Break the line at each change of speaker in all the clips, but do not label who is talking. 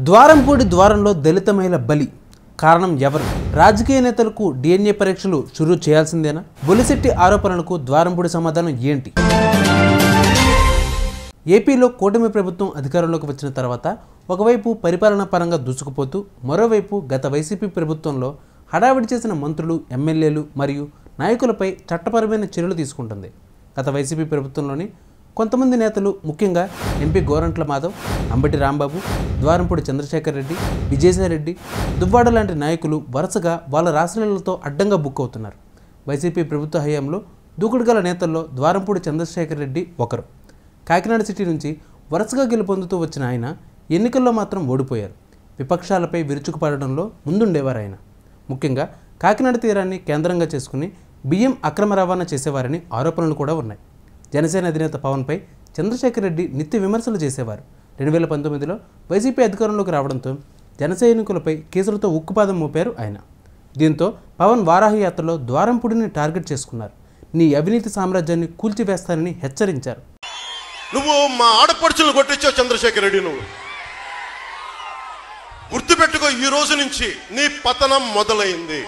ద్వారంపూడి ద్వారంలో దళిత మహిళ బలి కారణం ఎవరు? రాజకీయ నేతలకు DNA పరీక్షలు షురూ చేయాల్సిందేనా? బొలిశెట్టి ఆరోపణలకు ద్వారంపూడి సమాధానం ఏంటి? ఏపీలో కూటమి ప్రభుత్వం అధికారంలోకి వచ్చిన తర్వాత ఒకవైపు పరిపాలనా పరంగా దూసుకుపోతూ మరోవైపు గత వైసీపీ ప్రభుత్వంలో హడావిడి చేసిన మంత్రులు, ఎమ్మెల్యేలు మరియు నాయకులపై చట్టపరమైన చర్యలు తీసుకుంటుంది. గత వైసీపీ ప్రభుత్వంలోని కొంతమంది నేతలు, ముఖ్యంగా ఎంపీ గోరంట్ల మాధవ్, అంబటి రాంబాబు, ద్వారంపూడి చంద్రశేఖర్ రెడ్డి, విజయసాయిరెడ్డి, దువ్వాడ లాంటి నాయకులు వరుసగా వాళ్ళ రాశులతో అడ్డంగా బుక్ అవుతున్నారు. వైసీపీ ప్రభుత్వ హయాంలో దూకుడుగల నేతల్లో ద్వారంపూడి చంద్రశేఖర్ రెడ్డి ఒకరు. కాకినాడ సిటీ నుంచి వరుసగా గెలుపొందుతూ వచ్చిన ఆయన ఎన్నికల్లో మాత్రం ఓడిపోయారు. విపక్షాలపై విరుచుకుపడడంలో ముందుండేవారు ఆయన. ముఖ్యంగా కాకినాడ తీరాన్ని కేంద్రంగా చేసుకుని బియ్యం అక్రమ రవాణా చేసేవారని ఆరోపణలు కూడా ఉన్నాయి. జనసేన అధినేత పవన్పై చంద్రశేఖర్ రెడ్డి నిత్య విమర్శలు చేసేవారు. 2019లో వైసీపీ అధికారంలోకి రావడంతో జనసైనికులపై కేసులతో ఉక్కుపాదం మోపారు ఆయన. దీంతో పవన్ వారాహయాత్రలో ద్వారంపూడిని టార్గెట్ చేసుకున్నారు. నీ అవినీతి సామ్రాజ్యాన్ని కూల్చివేస్తానని హెచ్చరించారు.
నువ్వు మా ఆడపడుచులు కొట్టించావు చంద్రశేఖర్ రెడ్డి. నువ్వు గుర్తుపెట్టుకో, ఈ రోజు నుంచి నీ పతనం మొదలైంది.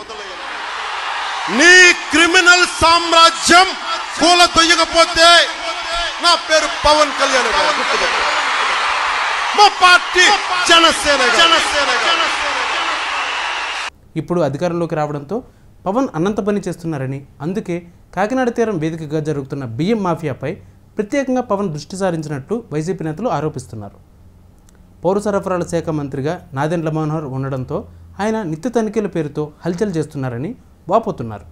నీ క్రిమినల్ సామ్రాజ్యం కూల తొయ్యకపోతే నా పేరు పవన్ కళ్యాణ్. మా పార్టీ జనసేన.
ఇప్పుడు అధికారంలోకి రావడంతో పవన్ అనంత పని చేస్తున్నారని, అందుకే కాకినాడ తీరం వేదికగా జరుగుతున్న బియ్యం మాఫియాపై ప్రత్యేకంగా పవన్ దృష్టి సారించినట్లు వైసీపీ నేతలు ఆరోపిస్తున్నారు. పౌర సరఫరాల శాఖ మంత్రిగా నాదెండ్ల మనోహర్ ఉండడంతో ఆయన నిత్య తనిఖీల పేరుతో హల్చల్ చేస్తున్నారని వాపోతున్నారు.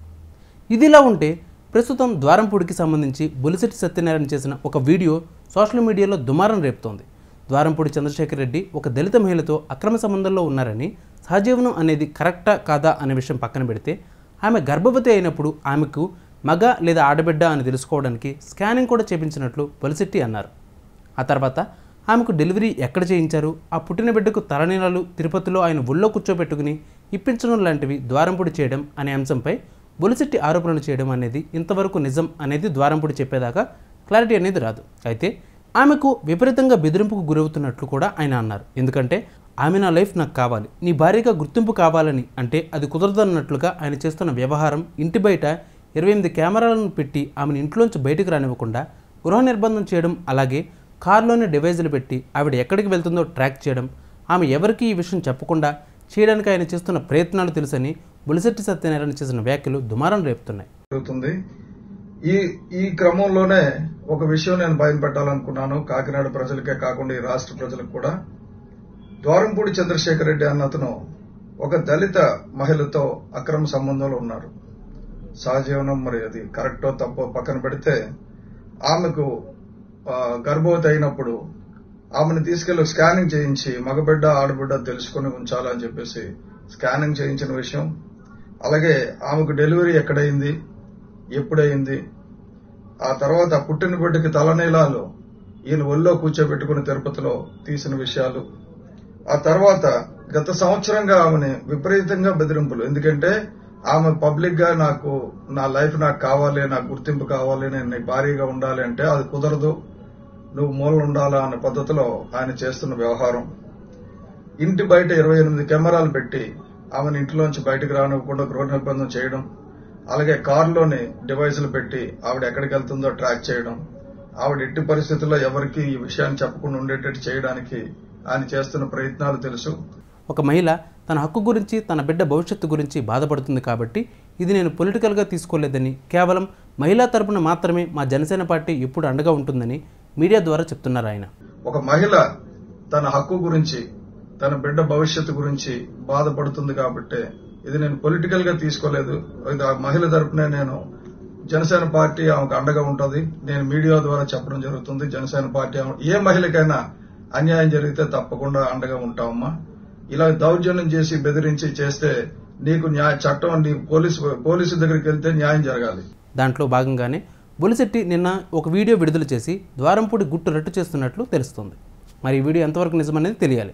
ఇదిలా ఉంటే ప్రస్తుతం ద్వారంపూడికి సంబంధించి బొలిశెట్టి సత్యనారాయణ చేసిన ఒక వీడియో సోషల్ మీడియాలో దుమారం రేపుతోంది. ద్వారంపూడి చంద్రశేఖర్ రెడ్డి ఒక దళిత మహిళతో అక్రమ సంబంధంలో ఉన్నారని, సహజీవనం అనేది కరెక్టా కాదా అనే విషయం పక్కన పెడితే ఆమె గర్భవతి అయినప్పుడు ఆమెకు మగ లేదా ఆడబిడ్డ అని తెలుసుకోవడానికి స్కానింగ్ కూడా చేపించినట్లు బొలిశెట్టి అన్నారు. ఆ తర్వాత ఆమెకు డెలివరీ ఎక్కడ చేయించారు, ఆ పుట్టిన బిడ్డకు తలనీలాలు తిరుపతిలో ఆయన ఒళ్ళో కూర్చోబెట్టుకుని ఇప్పించడం లాంటివి ద్వారంపూడి చేయడం అనే అంశంపై బొలిశెట్టి ఆరోపణలు చేయడం అనేది ఇంతవరకు నిజం అనేది ద్వారంపూడి చెప్పేదాకా క్లారిటీ అనేది రాదు. అయితే ఆమెకు విపరీతంగా బెదిరింపుకు గురవుతున్నట్లు కూడా ఆయన అన్నారు. ఎందుకంటే ఆమె నా లైఫ్ నాకు కావాలి, నీ భార్యగా గుర్తింపు కావాలని అంటే అది కుదరదన్నట్లుగా ఆయన చేస్తున్న వ్యవహారం, ఇంటి బయట 28 కెమెరాలను పెట్టి ఆమెను ఇంట్లోంచి బయటకు రానివ్వకుండా గృహ నిర్బంధం చేయడం, అలాగే కారులోనే డివైజులు పెట్టి ఆవిడ ఎక్కడికి వెళ్తుందో ట్రాక్ చేయడం, ఆమె ఎవరికి ఈ విషయం చెప్పకుండా చేయడానికి ఆయన చేస్తున్న ప్రయత్నాలు తెలుసని బొలిశెట్టి సత్యనారాయణ చేసిన వ్యాఖ్యలు దుమారం రేపుతున్నాయి.
ఈ క్రమంలోనే ఒక విషయం నేను బయలుపెట్టాలనుకున్నాను. కాకినాడ ప్రజలకే కాకుండా ఈ రాష్ట్ర ప్రజలకు కూడా. ద్వారంపూడి చంద్రశేఖర్ రెడ్డి అన్న అతను ఒక దళిత మహిళతో అక్రమ సంబంధంలో ఉన్నారు. సహజీవనం మరి అది కరెక్టో తప్పో పక్కన పెడితే ఆమెకు గర్భవతి అయినప్పుడు ఆమెను తీసుకెళ్లి స్కానింగ్ చేయించి మగబిడ్డ ఆడబిడ్డ తెలుసుకుని ఉంచాలని చెప్పేసి స్కానింగ్ చేయించిన విషయం, అలాగే ఆమెకు డెలివరీ ఎక్కడైంది, ఎప్పుడైంది, ఆ తర్వాత పుట్టిన బిడ్డకి తలనీలాలు ఈయన ఒళ్ళో కూర్చోబెట్టుకుని తిరుపతిలో తీసిన విషయాలు, ఆ తర్వాత గత సంవత్సరంగా ఆమెని విపరీతంగా బెదిరింపులు. ఎందుకంటే ఆమె పబ్లిక్ గా నాకు నా లైఫ్ నాకు కావాలి, నాకు గుర్తింపు కావాలి, నేను నీ భార్యగా ఉండాలి అంటే అది కుదరదు, నువ్వు మూలన ఉండాలా అన్న పద్ధతిలో ఆయన చేస్తున్న వ్యవహారం. ఇంటి బయట 28 కెమెరాలు పెట్టి ఆమెను ఇంట్లోంచి బయటకు రానివ్వకుండా గృహ నిర్బంధం చేయడం, అలాగే కారులోని డివైసులు పెట్టి ఆవిడ ఎక్కడికి వెళ్తుందో ట్రాక్ చేయడం, ఆవిడ ఎట్టి పరిస్థితుల్లో ఎవరికి ఈ విషయాన్ని చెప్పకుండా ఉండేటట్టు చేయడానికి ఆయన చేస్తున్న ప్రయత్నాలు తెలుసు.
ఒక మహిళ తన హక్కు గురించి, తన బిడ్డ భవిష్యత్తు గురించి బాధపడుతుంది కాబట్టి ఇది నేను పొలిటికల్గా తీసుకోలేదని, కేవలం మహిళా తరపున మాత్రమే మా జనసేన పార్టీ ఎప్పుడు అండగా ఉంటుందని మీడియా ద్వారా చెప్తున్నారు ఆయన.
ఒక మహిళ తన హక్కు గురించి, తన బిడ్డ భవిష్యత్తు గురించి బాధపడుతుంది కాబట్టి ఇది నేను పొలిటికల్ గా తీసుకోలేదు. ఇది ఆ మహిళ తరపునే నేను జనసేన పార్టీ ఆమెకు అండగా ఉంటుంది. నేను మీడియా ద్వారా చెప్పడం జరుగుతుంది. జనసేన పార్టీ ఏ మహిళకైనా అన్యాయం జరిగితే తప్పకుండా అండగా ఉంటామమ్మా. ఇలా దౌర్జన్యం చేసి బెదిరించి చేస్తే నీకు చట్టం నీ పోలీసు దగ్గరికి వెళ్తే న్యాయం జరగాలి.
దాంట్లో భాగంగానే బొలిశెట్టి నిన్న ఒక వీడియో విడుదల చేసి ద్వారంపూడి గుట్టు రట్టు చేస్తున్నట్లు తెలుస్తోంది. మరి ఈ వీడియో ఎంతవరకు నిజమనేది తెలియాలి.